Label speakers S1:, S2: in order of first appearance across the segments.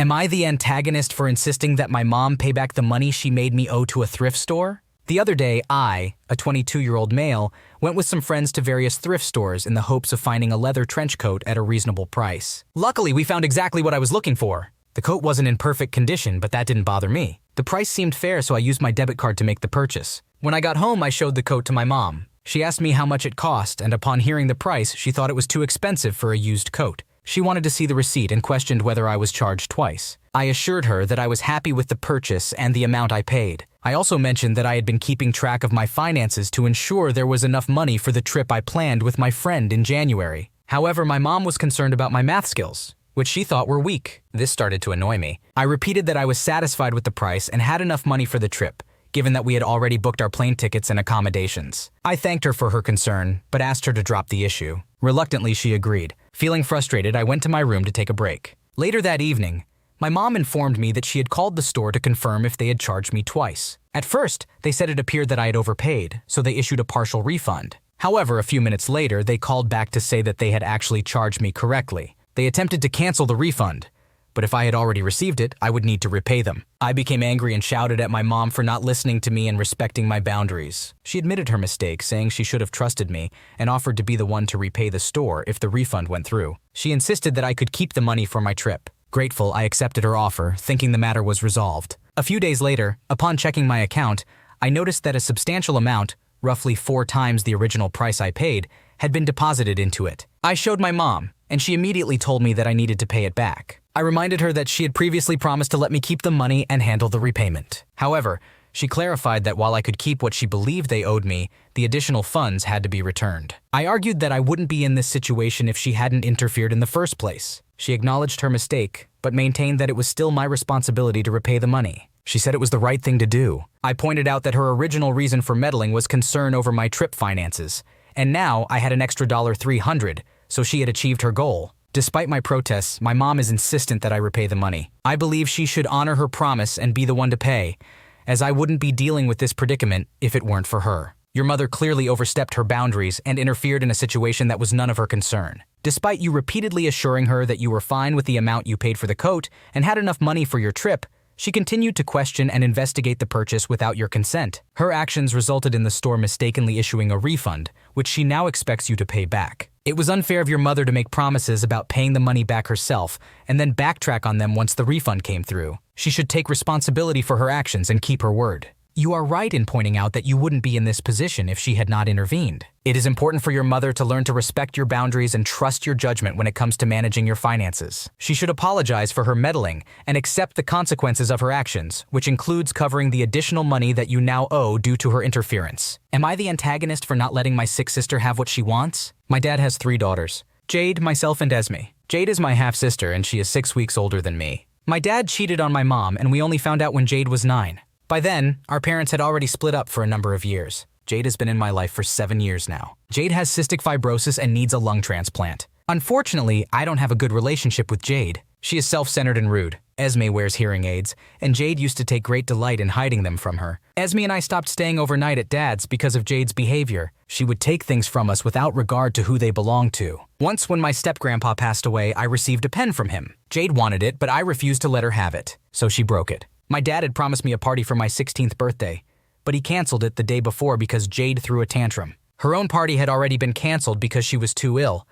S1: Am I the antagonist for insisting that my mom pay back the money she made me owe to a thrift store? The other day, I, a 22-year-old male, went with some friends to various thrift stores in the hopes of finding a leather trench coat at a reasonable price. Luckily, we found exactly what I was looking for. The coat wasn't in perfect condition, but that didn't bother me. The price seemed fair, so I used my debit card to make the purchase. When I got home, I showed the coat to my mom. She asked me how much it cost, and upon hearing the price, she thought it was too expensive for a used coat. She wanted to see the receipt and questioned whether I was charged twice. I assured her that I was happy with the purchase and the amount I paid. I also mentioned that I had been keeping track of my finances to ensure there was enough money for the trip I planned with my friend in January. However, my mom was concerned about my math skills, which she thought were weak. This started to annoy me. I repeated that I was satisfied with the price and had enough money for the trip, given that we had already booked our plane tickets and accommodations. I thanked her for her concern, but asked her to drop the issue. Reluctantly, she agreed. Feeling frustrated, I went to my room to take a break. Later that evening, my mom informed me that she had called the store to confirm if they had charged me twice. At first, they said it appeared that I had overpaid, so they issued a partial refund. However, a few minutes later, they called back to say that they had actually charged me correctly. They attempted to cancel the refund, but if I had already received it, I would need to repay them. I became angry and shouted at my mom for not listening to me and respecting my boundaries. She admitted her mistake, saying she should have trusted me and offered to be the one to repay the store if the refund went through. She insisted that I could keep the money for my trip. Grateful, I accepted her offer, thinking the matter was resolved. A few days later, upon checking my account, I noticed that a substantial amount, roughly 4 times the original price I paid, had been deposited into it. I showed my mom, and she immediately told me that I needed to pay it back. I reminded her that she had previously promised to let me keep the money and handle the repayment. However, she clarified that while I could keep what she believed they owed me, the additional funds had to be returned. I argued that I wouldn't be in this situation if she hadn't interfered in the first place. She acknowledged her mistake, but maintained that it was still my responsibility to repay the money. She said it was the right thing to do. I pointed out that her original reason for meddling was concern over my trip finances, and now I had an extra $300, so she had achieved her goal. Despite my protests, my mom is insistent that I repay the money. I believe she should honor her promise and be the one to pay, as I wouldn't be dealing with this predicament if it weren't for her. Your mother clearly overstepped her boundaries and interfered in a situation that was none of her concern. Despite you repeatedly assuring her that you were fine with the amount you paid for the coat and had enough money for your trip, she continued to question and investigate the purchase without your consent. Her actions resulted in the store mistakenly issuing a refund, which she now expects you to pay back. It was unfair of your mother to make promises about paying the money back herself and then backtrack on them once the refund came through. She should take responsibility for her actions and keep her word. You are right in pointing out that you wouldn't be in this position if she had not intervened. It is important for your mother to learn to respect your boundaries and trust your judgment when it comes to managing your finances. She should apologize for her meddling and accept the consequences of her actions, which includes covering the additional money that you now owe due to her interference. Am I the antagonist for not letting my sick sister have what she wants? My dad has 3 daughters, Jade, myself, and Esme. Jade is my half-sister and she is 6 weeks older than me. My dad cheated on my mom and we only found out when Jade was 9. By then, our parents had already split up for a number of years. Jade has been in my life for 7 years now. Jade has cystic fibrosis and needs a lung transplant. Unfortunately, I don't have a good relationship with Jade. She is self-centered and rude. Esme wears hearing aids, and Jade used to take great delight in hiding them from her. Esme and I stopped staying overnight at Dad's because of Jade's behavior. She would take things from us without regard to who they belonged to. Once when my step-grandpa passed away, I received a pen from him. Jade wanted it, but I refused to let her have it, so she broke it. My dad had promised me a party for my 16th birthday, but he canceled it the day before because Jade threw a tantrum. Her own party had already been canceled because she was too ill.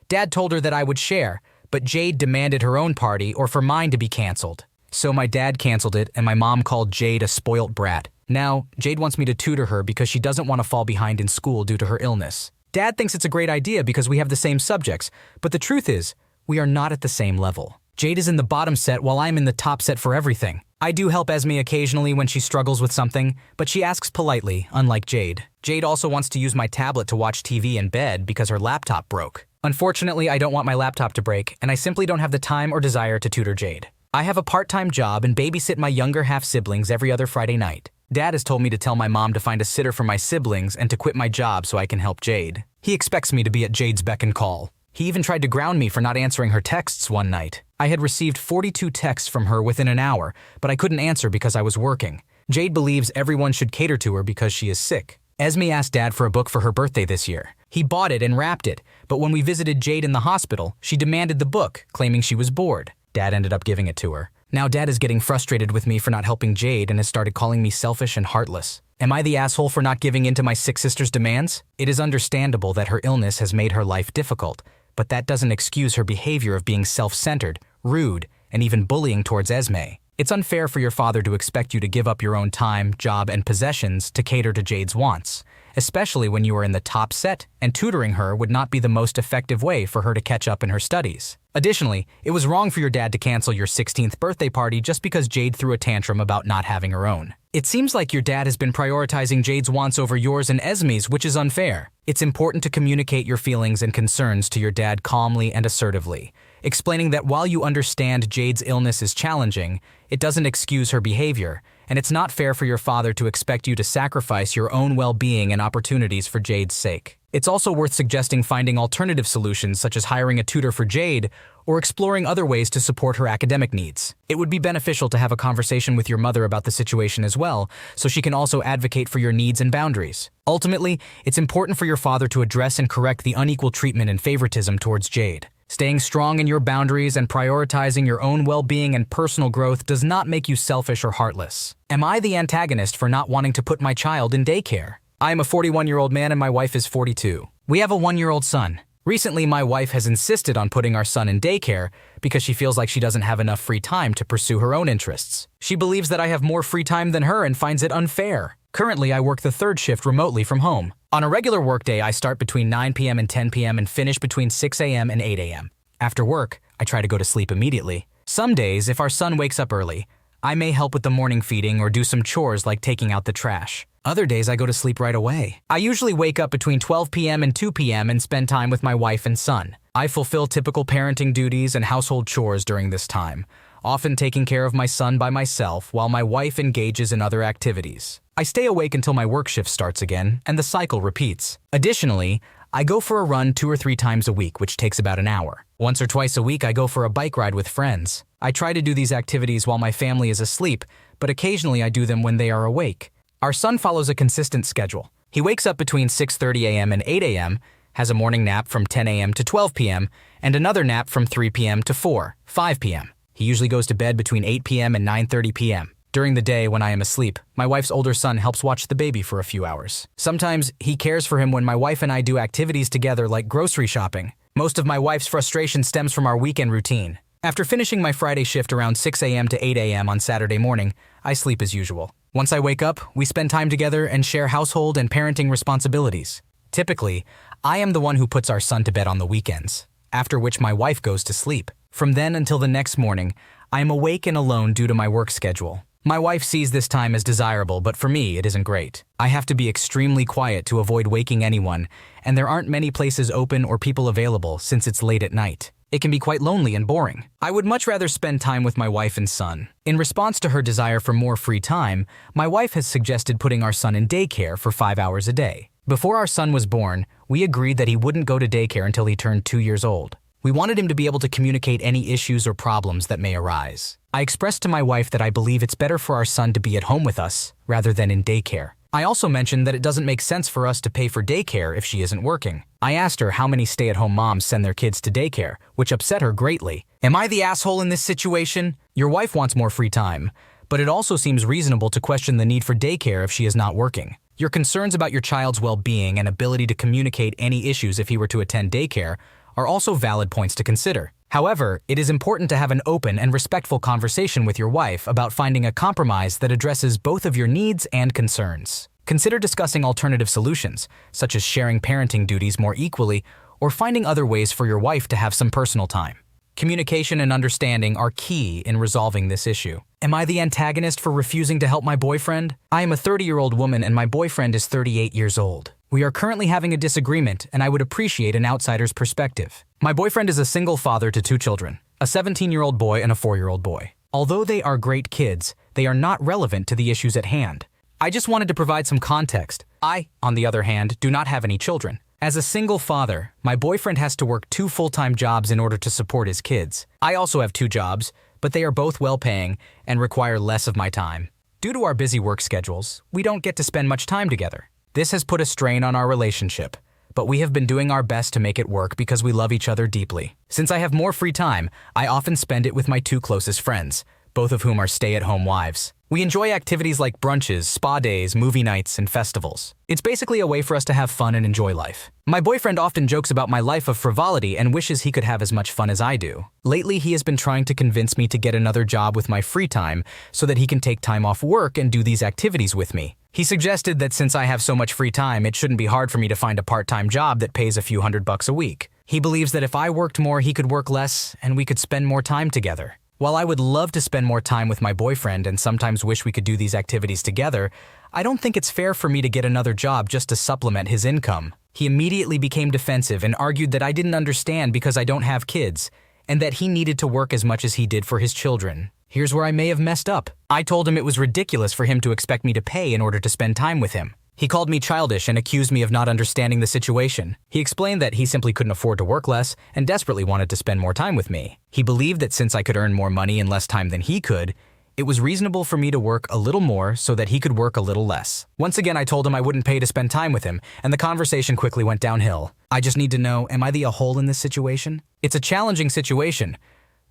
S1: Dad told her that I would share, but Jade demanded her own party or for mine to be canceled. So my dad canceled it and my mom called Jade a spoilt brat. Now, Jade wants me to tutor her because she doesn't want to fall behind in school due to her illness. Dad thinks it's a great idea because we have the same subjects, but the truth is, we are not at the same level. Jade is in the bottom set while I'm in the top set for everything. I do help Esme occasionally when she struggles with something, but she asks politely, unlike Jade. Jade also wants to use my tablet to watch TV in bed because her laptop broke. Unfortunately, I don't want my laptop to break, and I simply don't have the time or desire to tutor Jade. I have a part-time job and babysit my younger half-siblings every other Friday night. Dad has told me to tell my mom to find a sitter for my siblings and to quit my job so I can help Jade. He expects me to be at Jade's beck and call. He even tried to ground me for not answering her texts one night. I had received 42 texts from her within an hour, but I couldn't answer because I was working. Jade believes everyone should cater to her because she is sick. Esme asked Dad for a book for her birthday this year. He bought it and wrapped it, but when we visited Jade in the hospital, she demanded the book, claiming she was bored. Dad ended up giving it to her. Now Dad is getting frustrated with me for not helping Jade and has started calling me selfish and heartless. Am I the asshole for not giving in to my sick sister's demands? It is understandable that her illness has made her life difficult, but that doesn't excuse her behavior of being self-centered, rude, and even bullying towards Esme. It's unfair for your father to expect you to give up your own time, job, and possessions to cater to Jade's wants, especially when you are in the top set and tutoring her would not be the most effective way for her to catch up in her studies. Additionally, it was wrong for your dad to cancel your 16th birthday party just because Jade threw a tantrum about not having her own. It seems like your dad has been prioritizing Jade's wants over yours and Esme's, which is unfair. It's important to communicate your feelings and concerns to your dad calmly and assertively, explaining that while you understand Jade's illness is challenging, it doesn't excuse her behavior, and it's not fair for your father to expect you to sacrifice your own well-being and opportunities for Jade's sake. It's also worth suggesting finding alternative solutions such as hiring a tutor for Jade or exploring other ways to support her academic needs. It would be beneficial to have a conversation with your mother about the situation as well, so she can also advocate for your needs and boundaries. Ultimately, it's important for your father to address and correct the unequal treatment and favoritism towards Jade. Staying strong in your boundaries and prioritizing your own well-being and personal growth does not make you selfish or heartless. Am I the antagonist for not wanting to put my child in daycare? I am a 41-year-old man and my wife is 42. We have a 1-year-old son. Recently, my wife has insisted on putting our son in daycare because she feels like she doesn't have enough free time to pursue her own interests. She believes that I have more free time than her and finds it unfair. Currently, I work the third shift remotely from home. On a regular workday, I start between 9 p.m. and 10 p.m. and finish between 6 a.m. and 8 a.m. After work, I try to go to sleep immediately. Some days, if our son wakes up early, I may help with the morning feeding or do some chores like taking out the trash. Other days, I go to sleep right away. I usually wake up between 12 p.m. and 2 p.m. and spend time with my wife and son. I fulfill typical parenting duties and household chores during this time, often taking care of my son by myself while my wife engages in other activities. I stay awake until my work shift starts again, and the cycle repeats. Additionally, I go for a run 2 or 3 times a week, which takes about an hour. Once or twice a week, I go for a bike ride with friends. I try to do these activities while my family is asleep, but occasionally I do them when they are awake. Our son follows a consistent schedule. He wakes up between 6:30 a.m. and 8 a.m., has a morning nap from 10 a.m. to 12 p.m., and another nap from 3 p.m. to 5 p.m. He usually goes to bed between 8 p.m. and 9:30 p.m. During the day, when I am asleep, my wife's older son helps watch the baby for a few hours. Sometimes he cares for him when my wife and I do activities together like grocery shopping. Most of my wife's frustration stems from our weekend routine. After finishing my Friday shift around 6 a.m. to 8 a.m. on Saturday morning, I sleep as usual. Once I wake up, we spend time together and share household and parenting responsibilities. Typically, I am the one who puts our son to bed on the weekends, after which my wife goes to sleep. From then until the next morning, I am awake and alone due to my work schedule. My wife sees this time as desirable, but for me, it isn't great. I have to be extremely quiet to avoid waking anyone, and there aren't many places open or people available since it's late at night. It can be quite lonely and boring. I would much rather spend time with my wife and son. In response to her desire for more free time, my wife has suggested putting our son in daycare for 5 hours a day. Before our son was born, we agreed that he wouldn't go to daycare until he turned 2 years old. We wanted him to be able to communicate any issues or problems that may arise. I expressed to my wife that I believe it's better for our son to be at home with us rather than in daycare. I also mentioned that it doesn't make sense for us to pay for daycare if she isn't working. I asked her how many stay-at-home moms send their kids to daycare, which upset her greatly. Am I the asshole in this situation? Your wife wants more free time, but it also seems reasonable to question the need for daycare if she is not working. Your concerns about your child's well-being and ability to communicate any issues if he were to attend daycare are also valid points to consider. However, it is important to have an open and respectful conversation with your wife about finding a compromise that addresses both of your needs and concerns. Consider discussing alternative solutions, such as sharing parenting duties more equally or finding other ways for your wife to have some personal time. Communication and understanding are key in resolving this issue. Am I the antagonist for refusing to help my boyfriend? I am a 30-year-old woman and my boyfriend is 38 years old. We are currently having a disagreement and I would appreciate an outsider's perspective. My boyfriend is a single father to 2 children, a 17-year-old boy and a 4-year-old boy. Although they are great kids, they are not relevant to the issues at hand. I just wanted to provide some context. I, on the other hand, do not have any children. As a single father, my boyfriend has to work 2 full-time jobs in order to support his kids. I also have 2 jobs, but they are both well-paying and require less of my time. Due to our busy work schedules, we don't get to spend much time together. This has put a strain on our relationship, but we have been doing our best to make it work because we love each other deeply. Since I have more free time, I often spend it with my 2 closest friends, both of whom are stay-at-home wives. We enjoy activities like brunches, spa days, movie nights, and festivals. It's basically a way for us to have fun and enjoy life. My boyfriend often jokes about my life of frivolity and wishes he could have as much fun as I do. Lately, he has been trying to convince me to get another job with my free time so that he can take time off work and do these activities with me. He suggested that since I have so much free time, it shouldn't be hard for me to find a part-time job that pays a few $100 a week. He believes that if I worked more, he could work less, and we could spend more time together. While I would love to spend more time with my boyfriend and sometimes wish we could do these activities together, I don't think it's fair for me to get another job just to supplement his income. He immediately became defensive and argued that I didn't understand because I don't have kids, and that he needed to work as much as he did for his children. Here's where I may have messed up. I told him it was ridiculous for him to expect me to pay in order to spend time with him. He called me childish and accused me of not understanding the situation. He explained that he simply couldn't afford to work less and desperately wanted to spend more time with me. He believed that since I could earn more money in less time than he could, it was reasonable for me to work a little more so that he could work a little less. Once again, I told him I wouldn't pay to spend time with him, and the conversation quickly went downhill. I just need to know, am I the a-hole in this situation? It's a challenging situation,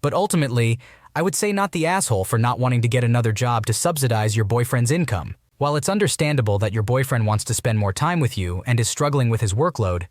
S1: but ultimately, I would say not the asshole for not wanting to get another job to subsidize your boyfriend's income. While it's understandable that your boyfriend wants to spend more time with you and is struggling with his workload,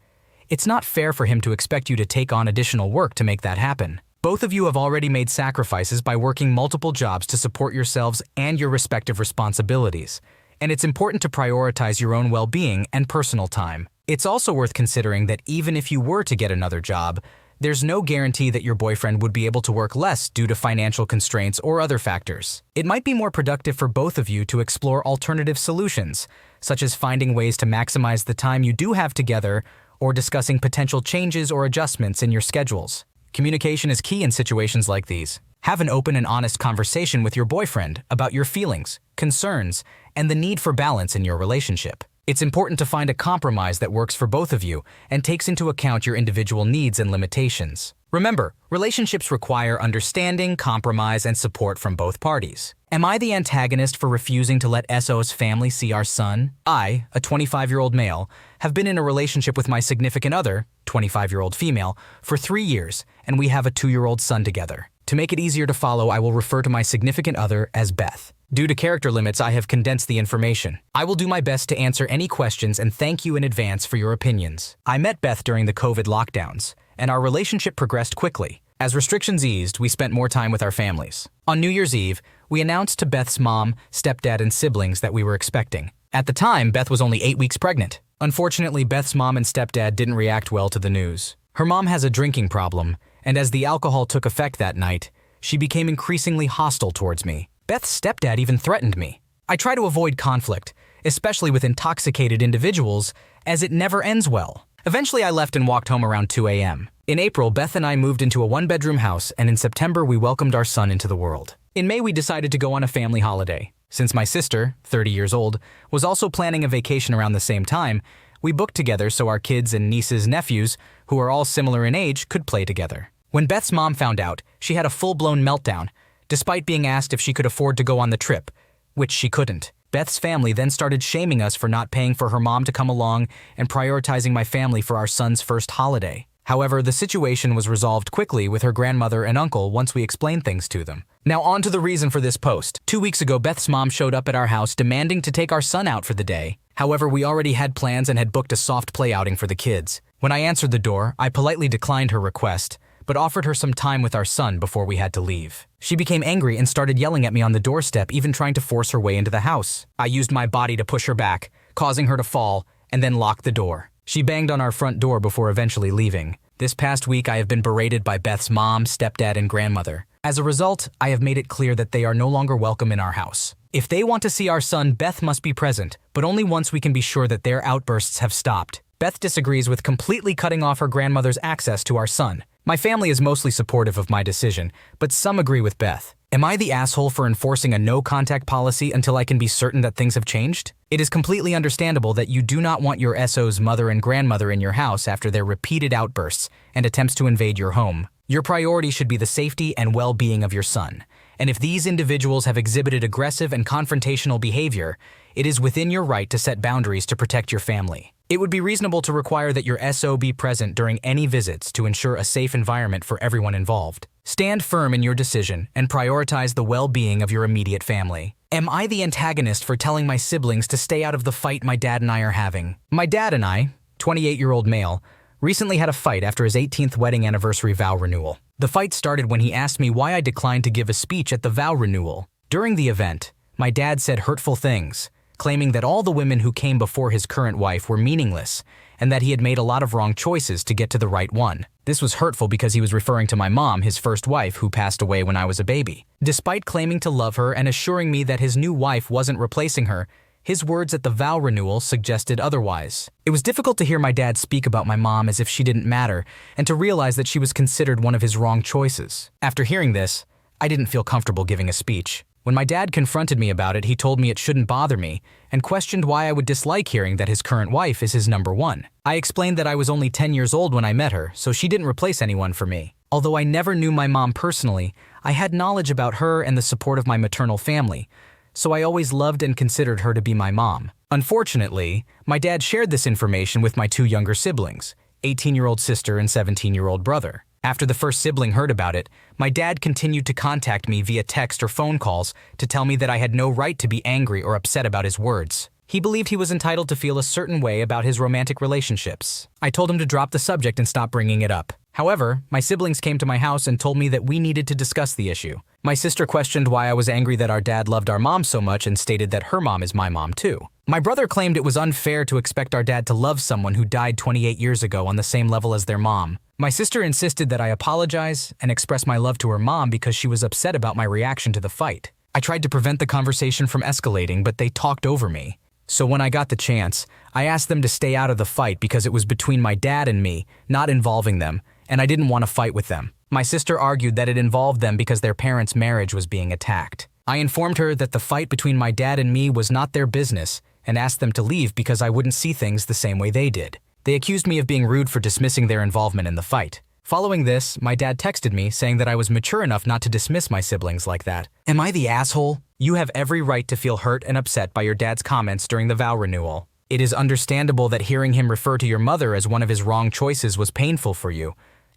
S1: it's not fair for him to expect you to take on additional work to make that happen. Both of you have already made sacrifices by working multiple jobs to support yourselves and your respective responsibilities, and it's important to prioritize your own well-being and personal time. It's also worth considering that even if you were to get another job, there's no guarantee that your boyfriend would be able to work less due to financial constraints or other factors. It might be more productive for both of you to explore alternative solutions, such as finding ways to maximize the time you do have together or discussing potential changes or adjustments in your schedules. Communication is key in situations like these. Have an open and honest conversation with your boyfriend about your feelings, concerns, and the need for balance in your relationship. It's important to find a compromise that works for both of you and takes into account your individual needs and limitations. Remember, relationships require understanding, compromise, and support from both parties. Am I the antagonist for refusing to let SO's family see our son? I, a 25-year-old male, have been in a relationship with my significant other, 25-year-old female, for 3 years, and we have a 2-year-old son together. To make it easier to follow, I will refer to my significant other as Beth. Due to character limits, I have condensed the information. I will do my best to answer any questions and thank you in advance for your opinions. I met Beth during the COVID lockdowns, and our relationship progressed quickly. As restrictions eased, we spent more time with our families. On New Year's Eve, we announced to Beth's mom, stepdad, and siblings that we were expecting. At the time, Beth was only 8 weeks pregnant. Unfortunately, Beth's mom and stepdad didn't react well to the news. Her mom has a drinking problem, and as the alcohol took effect that night, she became increasingly hostile towards me. Beth's stepdad even threatened me. I try to avoid conflict, especially with intoxicated individuals, as it never ends well. Eventually, I left and walked home around 2 a.m. In April, Beth and I moved into a one-bedroom house, and in September, we welcomed our son into the world. In May, we decided to go on a family holiday. Since my sister, 30 years old, was also planning a vacation around the same time, we booked together so our kids and nieces, nephews, who are all similar in age, could play together. When Beth's mom found out, she had a full-blown meltdown, despite being asked if she could afford to go on the trip, which she couldn't. Beth's family then started shaming us for not paying for her mom to come along and prioritizing my family for our son's first holiday. However, the situation was resolved quickly with her grandmother and uncle once we explained things to them. Now on to the reason for this post. 2 weeks ago, Beth's mom showed up at our house demanding to take our son out for the day. However, we already had plans and had booked a soft play outing for the kids. When I answered the door, I politely declined her request, but offered her some time with our son before we had to leave. She became angry and started yelling at me on the doorstep, even trying to force her way into the house. I used my body to push her back, causing her to fall, and then locked the door. She banged on our front door before eventually leaving. This past week, I have been berated by Beth's mom, stepdad, and grandmother. As a result, I have made it clear that they are no longer welcome in our house. If they want to see our son, Beth must be present, but only once we can be sure that their outbursts have stopped. Beth disagrees with completely cutting off her grandmother's access to our son. My family is mostly supportive of my decision, but some agree with Beth. Am I the asshole for enforcing a no-contact policy until I can be certain that things have changed? It is completely understandable that you do not want your SO's mother and grandmother in your house after their repeated outbursts and attempts to invade your home. Your priority should be the safety and well-being of your son. And if these individuals have exhibited aggressive and confrontational behavior, it is within your right to set boundaries to protect your family. It would be reasonable to require that your SO be present during any visits to ensure a safe environment for everyone involved. Stand firm in your decision and prioritize the well-being of your immediate family. Am I the antagonist for telling my siblings to stay out of the fight my dad and I are having? My dad and I, 28-year-old male, recently had a fight after his 18th wedding anniversary vow renewal. The fight started when he asked me why I declined to give a speech at the vow renewal. During the event, my dad said hurtful things, claiming that all the women who came before his current wife were meaningless and that he had made a lot of wrong choices to get to the right one. This was hurtful because he was referring to my mom, his first wife, who passed away when I was a baby. Despite claiming to love her and assuring me that his new wife wasn't replacing her, his words at the vow renewal suggested otherwise. It was difficult to hear my dad speak about my mom as if she didn't matter and to realize that she was considered one of his wrong choices. After hearing this, I didn't feel comfortable giving a speech. When my dad confronted me about it, he told me it shouldn't bother me and questioned why I would dislike hearing that his current wife is his number one. I explained that I was only 10 years old when I met her, so she didn't replace anyone for me. Although I never knew my mom personally, I had knowledge about her and the support of my maternal family, so I always loved and considered her to be my mom. Unfortunately, my dad shared this information with my two younger siblings, 18-year-old sister and 17-year-old brother. After the first sibling heard about it, my dad continued to contact me via text or phone calls to tell me that I had no right to be angry or upset about his words. He believed he was entitled to feel a certain way about his romantic relationships. I told him to drop the subject and stop bringing it up. However, my siblings came to my house and told me that we needed to discuss the issue. My sister questioned why I was angry that our dad loved our mom so much and stated that her mom is my mom too. My brother claimed it was unfair to expect our dad to love someone who died 28 years ago on the same level as their mom. My sister insisted that I apologize and express my love to her mom because she was upset about my reaction to the fight. I tried to prevent the conversation from escalating, but they talked over me. So when I got the chance, I asked them to stay out of the fight because it was between my dad and me, not involving them, and I didn't want to fight with them. My sister argued that it involved them because their parents' marriage was being attacked. I informed her that the fight between my dad and me was not their business and asked them to leave because I wouldn't see things the same way they did. They accused me of being rude for dismissing their involvement in the fight. Following this, my dad texted me saying that I was mature enough not to dismiss my siblings like that. Am I the asshole? You have every right to feel hurt and upset by your dad's comments during the vow renewal. It is understandable that hearing him refer to your mother as one of his wrong choices was painful for you,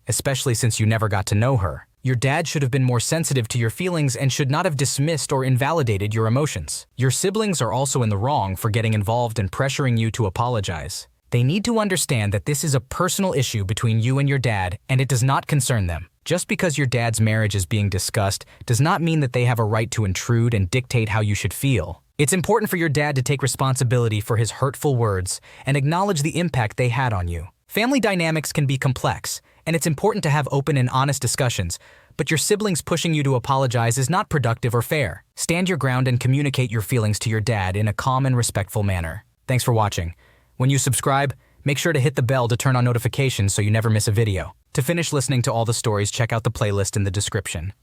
S1: especially since you never got to know her. Your dad should have been more sensitive to your feelings and should not have dismissed or invalidated your emotions. Your siblings are also in the wrong for getting involved and pressuring you to apologize. They need to understand that this is a personal issue between you and your dad, and it does not concern them. Just because your dad's marriage is being discussed does not mean that they have a right to intrude and dictate how you should feel. It's important for your dad to take responsibility for his hurtful words and acknowledge the impact they had on you. Family dynamics can be complex, and it's important to have open and honest discussions, but your siblings pushing you to apologize is not productive or fair. Stand your ground and communicate your feelings to your dad in a calm and respectful manner. Thanks for watching. When you subscribe, make sure to hit the bell to turn on notifications so you never miss a video. To finish listening to all the stories, check out the playlist in the description.